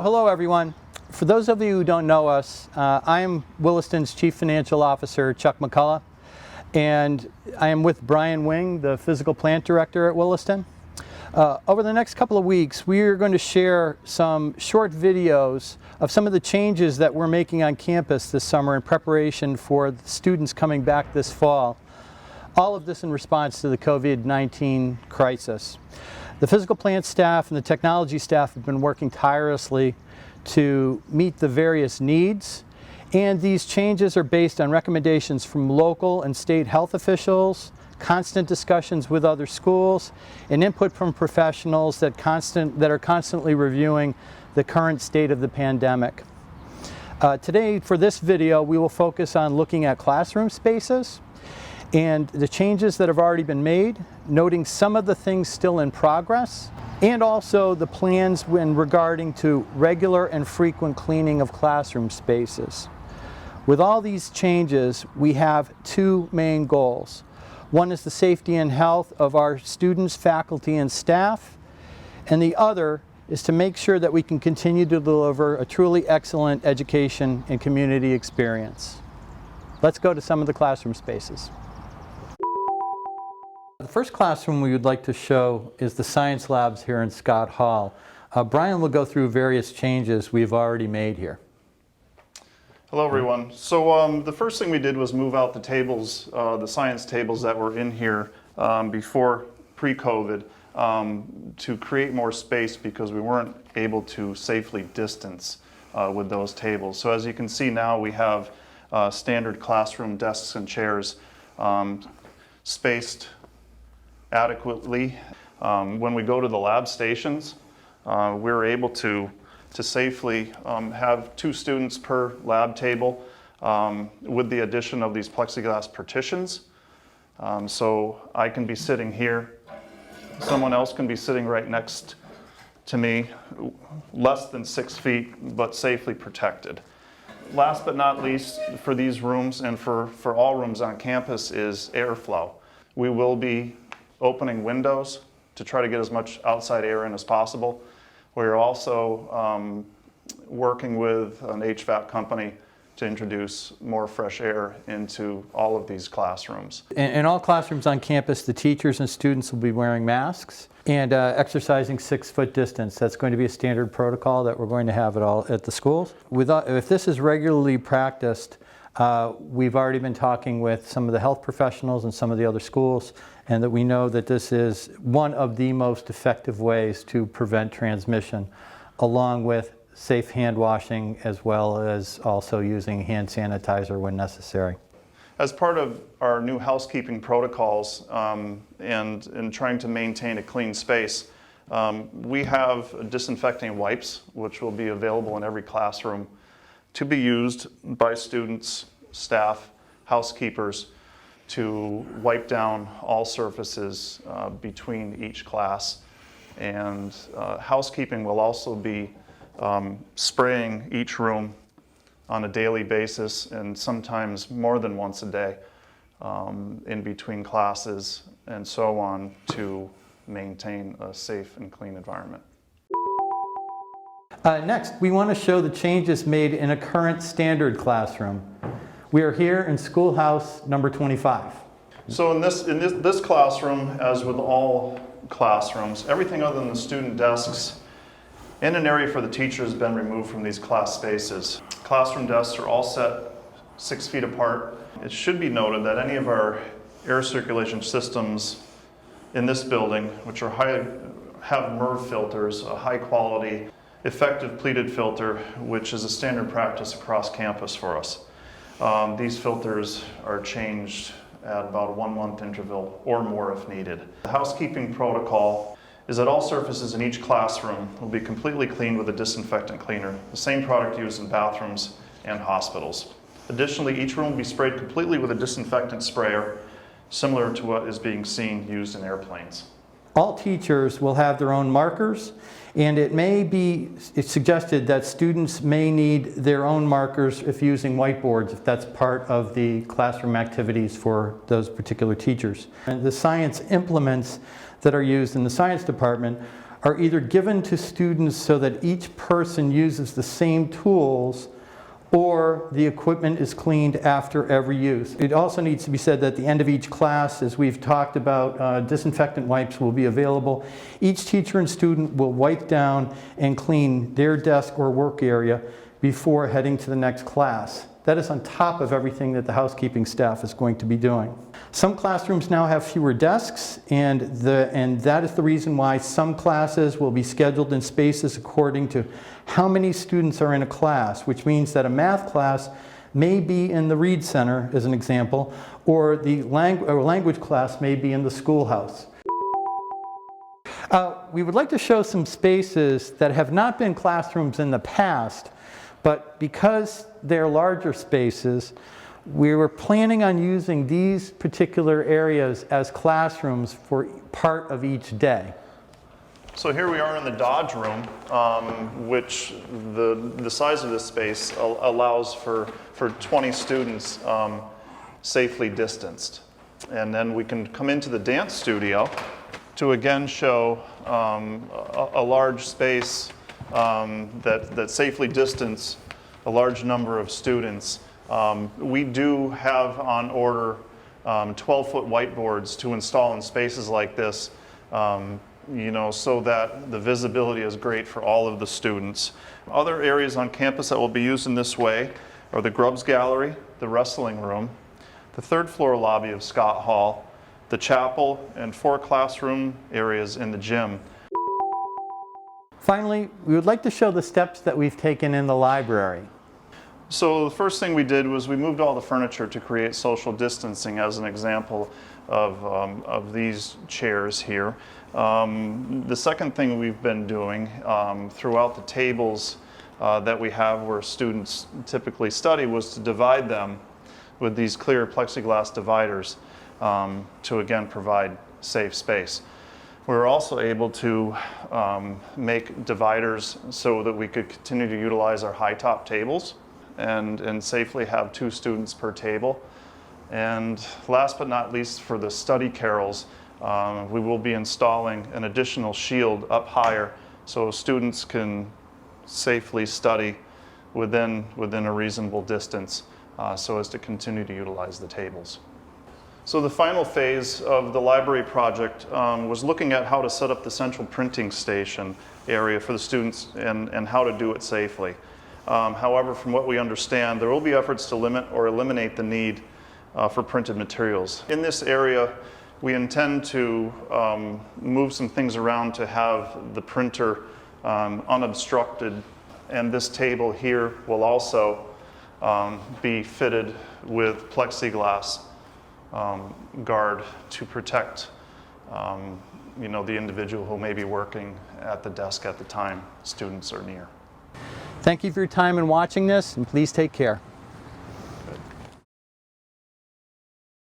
Hello everyone. For those of you who don't know us, I am Williston's Chief Financial Officer, Chuck McCullough, and I am with Brian Wing, the Physical Plant Director at Williston. Over the next couple of weeks, we are going to share some short videos of some of the changes that we're making on campus this summer in preparation for the students coming back this fall. All of this in response to the COVID-19 crisis. The physical plant staff and the technology staff have been working tirelessly to meet the various needs, and these changes are based on recommendations from local and state health officials, constant discussions with other schools, and input from professionals that are constantly reviewing the current state of the pandemic. Today, for this video, we will focus on looking at classroom spaces and the changes that have already been made, noting some of the things still in progress, and also the plans regarding to regular and frequent cleaning of classroom spaces. With all these changes, we have two main goals. One is the safety and health of our students, faculty, and staff, and the other is to make sure that we can continue to deliver a truly excellent education and community experience. Let's go to some of the classroom spaces. The first classroom we would like to show is the science labs here in Scott Hall. Brian will go through various changes we've already made here. Hello everyone. So the first thing we did was move out the tables, the science tables that were in here before pre-COVID to create more space because we weren't able to safely distance with those tables. So as you can see now we have standard classroom desks and chairs spaced adequately. When we go to the lab stations, we're able to safely have 2 students per lab table with the addition of these plexiglass partitions. So I can be sitting here, someone else can be sitting right next to me, less than 6 feet, but safely protected. Last but not least, for these rooms and for all rooms on campus is airflow. We will be opening windows to try to get as much outside air in as possible. We're also working with an HVAC company to introduce more fresh air into all of these classrooms. In all classrooms on campus, the teachers and students will be wearing masks and exercising 6-foot distance. That's going to be a standard protocol that we're going to have at the schools. If this is regularly practiced, we've already been talking with some of the health professionals and some of the other schools, and that we know that this is one of the most effective ways to prevent transmission, along with safe hand washing as well as also using hand sanitizer when necessary. As part of our new housekeeping protocols and trying to maintain a clean space, we have disinfecting wipes, which will be available in every classroom to be used by students, staff, housekeepers to wipe down all surfaces between each class. And housekeeping will also be spraying each room on a daily basis and sometimes more than once a day in between classes and so on to maintain a safe and clean environment. Next, we want to show the changes made in a current standard classroom. We are here in schoolhouse number 25. So in this classroom, as with all classrooms, everything other than the student desks and an area for the teacher has been removed from these class spaces. Classroom desks are all set 6 feet apart. It should be noted that any of our air circulation systems in this building, which are have MERV filters, a high quality, effective pleated filter, which is a standard practice across campus for us. These filters are changed at about a 1-month interval or more if needed. The housekeeping protocol is that all surfaces in each classroom will be completely cleaned with a disinfectant cleaner, the same product used in bathrooms and hospitals. Additionally, each room will be sprayed completely with a disinfectant sprayer, similar to what is being used in airplanes. All teachers will have their own markers, and it's suggested that students may need their own markers if using whiteboards, if that's part of the classroom activities for those particular teachers. And the science implements that are used in the science department are either given to students so that each person uses the same tools, or the equipment is cleaned after every use. It also needs to be said that at the end of each class, as we've talked about, disinfectant wipes will be available. Each teacher and student will wipe down and clean their desk or work area before heading to the next class. That is on top of everything that the housekeeping staff is going to be doing. Some classrooms now have fewer desks, and that is the reason why some classes will be scheduled in spaces according to how many students are in a class, which means that a math class may be in the Read Center, as an example, or the language class may be in the schoolhouse. We would like to show some spaces that have not been classrooms in the past, but because they're larger spaces, we were planning on using these particular areas as classrooms for part of each day. So here we are in the Dodge room, which the size of this space allows for 20 students safely distanced. And then we can come into the dance studio to again show a large space that safely distance a large number of students. We do have on order 12-foot whiteboards to install in spaces like this, so that the visibility is great for all of the students. Other areas on campus that will be used in this way are the Grubbs Gallery, the wrestling room, the third floor lobby of Scott Hall, the chapel, and 4 classroom areas in the gym. Finally, we would like to show the steps that we've taken in the library. So the first thing we did was we moved all the furniture to create social distancing, as an example of these chairs here. The second thing we've been doing throughout the tables that we have where students typically study was to divide them with these clear plexiglass dividers to again provide safe space. We were also able to make dividers so that we could continue to utilize our high top tables and safely have 2 students per table. And last but not least, for the study carrels, we will be installing an additional shield up higher so students can safely study within a reasonable distance so as to continue to utilize the tables. So the final phase of the library project was looking at how to set up the central printing station area for the students and how to do it safely. However, from what we understand, there will be efforts to limit or eliminate the need for printed materials. In this area, we intend to move some things around to have the printer unobstructed, and this table here will also be fitted with plexiglass guard to protect the individual who may be working at the desk at the time students are near. Thank you for your time in watching this, and please take care.